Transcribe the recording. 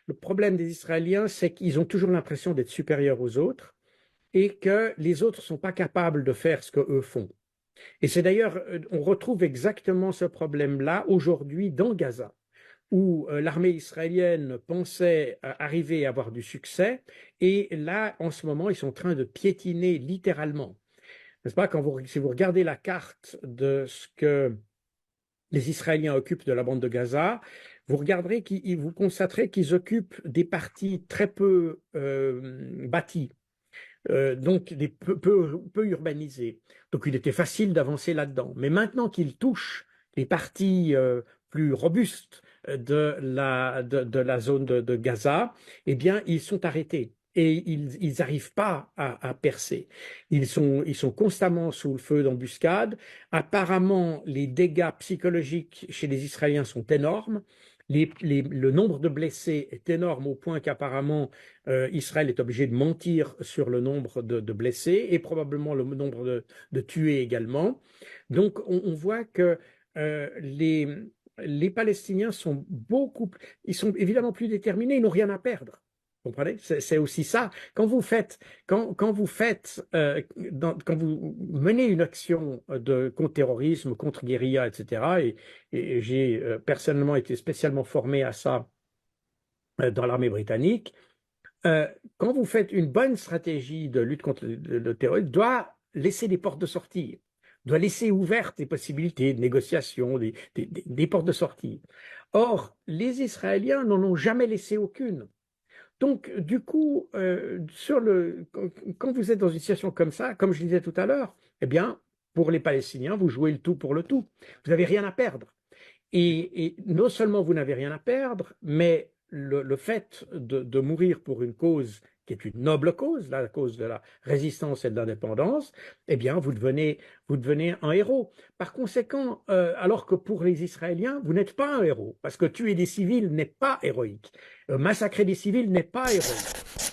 le problème des Israéliens, c'est qu'ils ont toujours l'impression d'être supérieurs aux autres et que les autres ne sont pas capables de faire ce qu'eux font. Et c'est d'ailleurs, on retrouve exactement ce problème-là aujourd'hui dans Gaza, où l'armée israélienne pensait arriver à avoir du succès, et là, en ce moment, ils sont en train de piétiner littéralement. N'est-ce pas, si vous regardez la carte de ce que les Israéliens occupent de la bande de Gaza, vous constaterez qu'ils occupent des parties très peu bâties, donc peu urbanisées. Donc il était facile d'avancer là-dedans. Mais maintenant qu'ils touchent les parties plus robustes de la zone de Gaza, eh bien, ils sont arrêtés. Et ils n'arrivent pas à percer. Ils sont constamment sous le feu d'embuscades. Apparemment, les dégâts psychologiques chez les Israéliens sont énormes. Le nombre de blessés est énorme au point qu'apparemment Israël est obligé de mentir sur le nombre de blessés et probablement le nombre de tués également. Donc on voit que les Palestiniens sont ils sont évidemment plus déterminés, ils n'ont rien à perdre. Vous comprenez? C'est aussi ça. Quand vous menez une action de contre-terrorisme, contre-guérilla, etc., et j'ai personnellement été spécialement formé à ça dans l'armée britannique, quand vous faites une bonne stratégie de lutte contre le terrorisme, doit laisser des portes de sortie, doit laisser ouvertes des possibilités de négociation, des portes de sortie. Or, les Israéliens n'en ont jamais laissé aucune. Donc, du coup, quand vous êtes dans une situation comme ça, comme je disais tout à l'heure, eh bien, pour les Palestiniens, vous jouez le tout pour le tout. Vous n'avez rien à perdre. Et non seulement vous n'avez rien à perdre, mais le fait de mourir pour une cause qui est une noble cause, la cause de la résistance et de l'indépendance, eh bien, vous devenez un héros. Par conséquent, alors que pour les Israéliens, vous n'êtes pas un héros, parce que tuer des civils n'est pas héroïque. Massacrer des civils n'est pas héroïque.